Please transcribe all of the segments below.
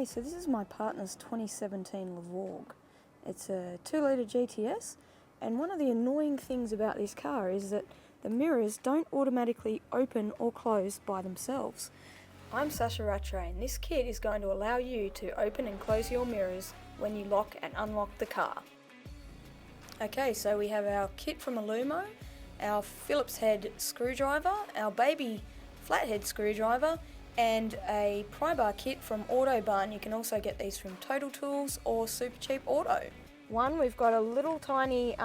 Okay, so this is my partner's 2017 Levorg. It's a 2-litre GTS, and one of the annoying things about this car is that the mirrors don't automatically open or close by themselves. I'm Sasha Rattray, and this kit is going to allow you to open and close your mirrors when you lock and unlock the car. Okay, so we have our kit from iilumo, our Phillips head screwdriver, our baby flathead screwdriver, and a pry bar kit from Autobarn. You can also get these from Total Tools or Super Cheap Auto. We've got a little tiny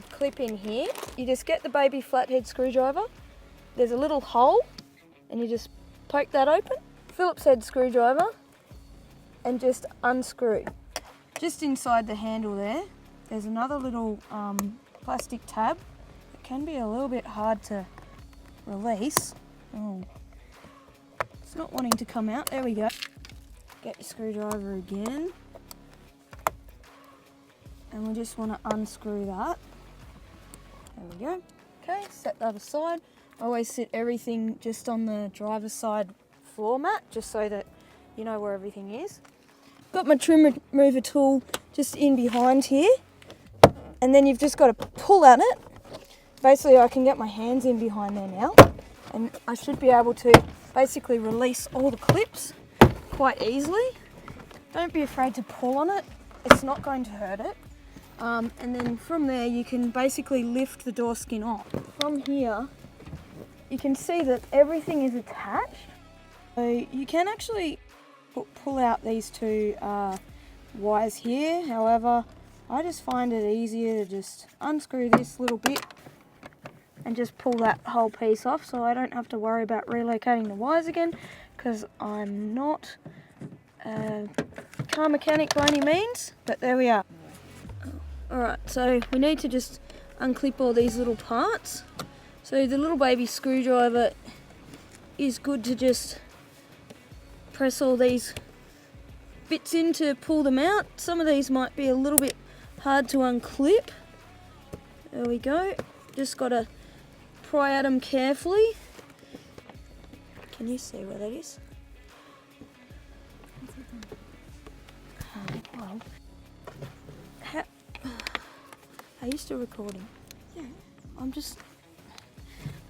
clip in here. You just get the baby flathead screwdriver. There's a little hole and you just poke that open. Phillips head screwdriver and just unscrew. Just inside the handle there's another little plastic tab. It can be a little bit hard to release. Oh. It's not wanting to come out. There we go. Get your screwdriver again. And we just want to unscrew that. There we go. Okay, set that aside. I always sit everything just on the driver's side floor mat, just so that you know where everything is. Got my trim remover tool just in behind here. And then you've just got to pull at it. Basically, I can get my hands in behind there now. And I should be able to basically release all the clips quite easily. Don't be afraid to pull on it. It's not going to hurt it. And then from there you can basically lift the door skin off. From here you can see that everything is attached. So you can actually pull out these two wires here. However, I just find it easier to just unscrew this little bit and just pull that whole piece off, so I don't have to worry about relocating the wires again, because I'm not a car mechanic by any means, but there we are. Alright, so we need to just unclip all these little parts. So the little baby screwdriver is good to just press all these bits in to pull them out. Some of these might be a little bit hard to unclip. There we go. Just got to pry at them carefully. Can you see where that is? Well, are you still recording? Yeah. I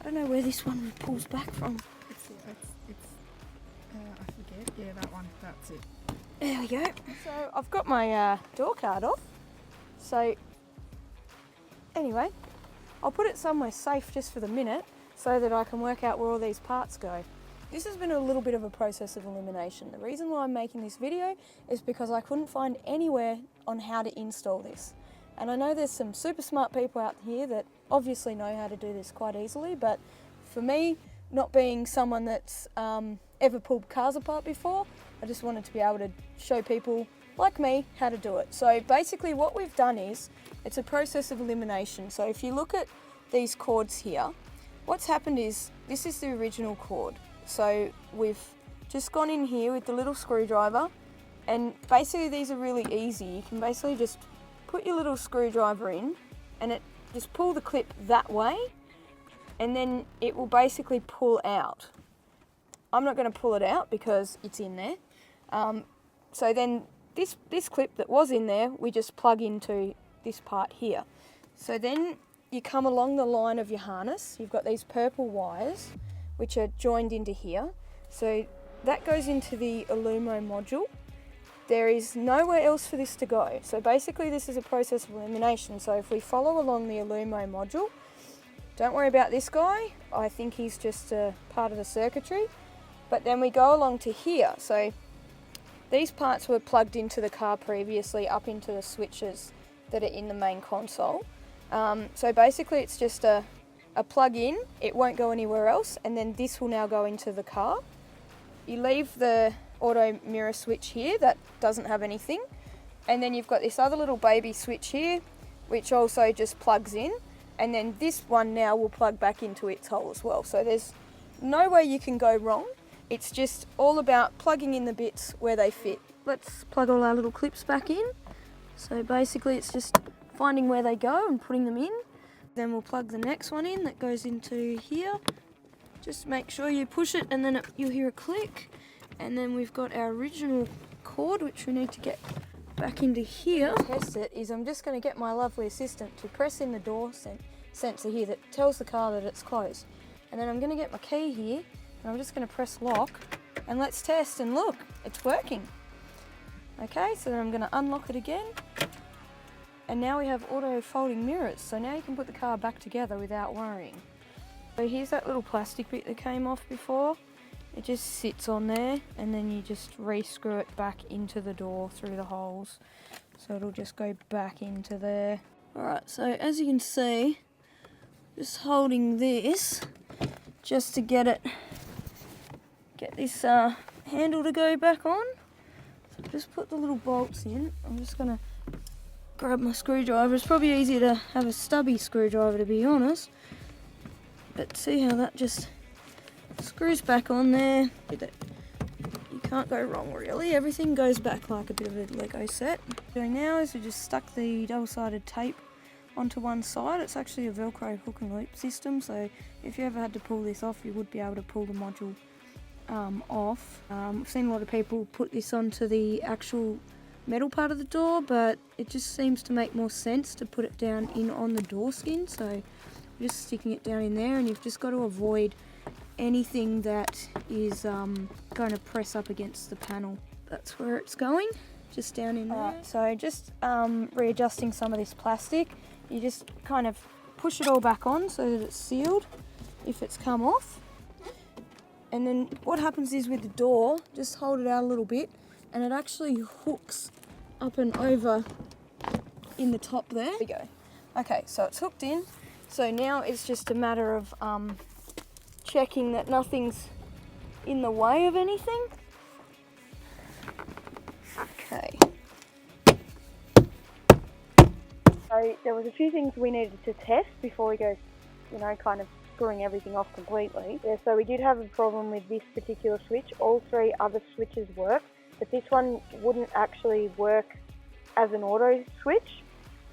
don't know where this one pulls back from. It's I forget. Yeah, that one. That's it. There we go. So I've got my door card off. So anyway, I'll put it somewhere safe just for the minute so that I can work out where all these parts go. This has been a little bit of a process of elimination. The reason why I'm making this video is because I couldn't find anywhere on how to install this. And I know there's some super smart people out here that obviously know how to do this quite easily, but for me, not being someone that's ever pulled cars apart before, I just wanted to be able to show people like me how to do it. So basically what we've done is, it's a process of elimination. So if you look at these cords here, what's happened is, this is the original cord. So we've just gone in here with the little screwdriver, and basically these are really easy. You can basically just put your little screwdriver in and it just pull the clip that way, and then it will basically pull out. I'm not going to pull it out because it's in there. So then this clip that was in there, we just plug into this part here. So then you come along the line of your harness. You've got these purple wires which are joined into here. So that goes into the iilumo module. There is nowhere else for this to go. So basically this is a process of elimination. So if we follow along the iilumo module, don't worry about this guy. I think he's just a part of the circuitry. But then we go along to here. So these parts were plugged into the car previously, up into the switches that are in the main console. So basically it's just a plug in, it won't go anywhere else, and then this will now go into the car. You leave the auto mirror switch here that doesn't have anything, and then you've got this other little baby switch here which also just plugs in, and then this one now will plug back into its hole as well. So there's no way you can go wrong. It's just all about plugging in the bits where they fit. Let's plug all our little clips back in. So basically it's just finding where they go and putting them in. Then we'll plug the next one in that goes into here. Just make sure you push it and then you'll hear a click. And then we've got our original cord, which we need to get back into here. To test it is I'm just going to get my lovely assistant to press in the door sensor here that tells the car that it's closed. And then I'm going to get my key here and I'm just going to press lock and let's test, and look, it's working. Okay, so then I'm going to unlock it again. And now we have auto folding mirrors, so now you can put the car back together without worrying. So here's that little plastic bit that came off before. It just sits on there and then you just re-screw it back into the door through the holes. So it'll just go back into there. Alright, so as you can see, just holding this just to get this handle to go back on. So just put the little bolts in. I'm just going to grab my screwdriver. It's probably easier to have a stubby screwdriver, to be honest. But see how that just screws back on there. You can't go wrong really. Everything goes back like a bit of a Lego set. What we're doing now is we just stuck the double-sided tape onto one side. It's actually a Velcro hook and loop system, so if you ever had to pull this off, you would be able to pull the module off. I've seen a lot of people put this onto the actual metal part of the door, but it just seems to make more sense to put it down in on the door skin. So we're just sticking it down in there, and you've just got to avoid anything that is going to press up against the panel. That's where it's going, just down in there. Right, so just readjusting some of this plastic. You just kind of push it all back on so that it's sealed if it's come off. And then what happens is with the door, just hold it out a little bit and it actually hooks up and over in the top there. There we go. Okay, so it's hooked in. So now it's just a matter of checking that nothing's in the way of anything. Okay. So there was a few things we needed to test before we go, kind of screwing everything off completely. Yeah, so we did have a problem with this particular switch. All three other switches work, but this one wouldn't actually work as an auto switch.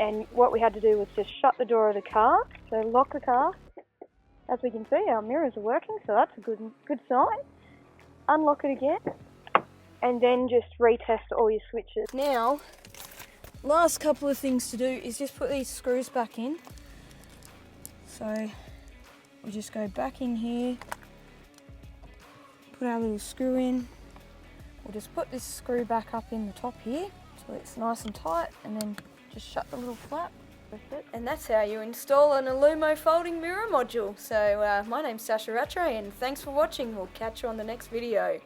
And what we had to do was just shut the door of the car, so lock the car. As we can see, our mirrors are working, so that's a good sign. Unlock it again, and then just retest all your switches. Now, last couple of things to do is just put these screws back in. So we just go back in here, put our little screw in. We'll just put this screw back up in the top here so it's nice and tight, and then just shut the little flap with it. And that's how you install an iilumo folding mirror module. So my name's Sasha Rattray, and thanks for watching. We'll catch you on the next video.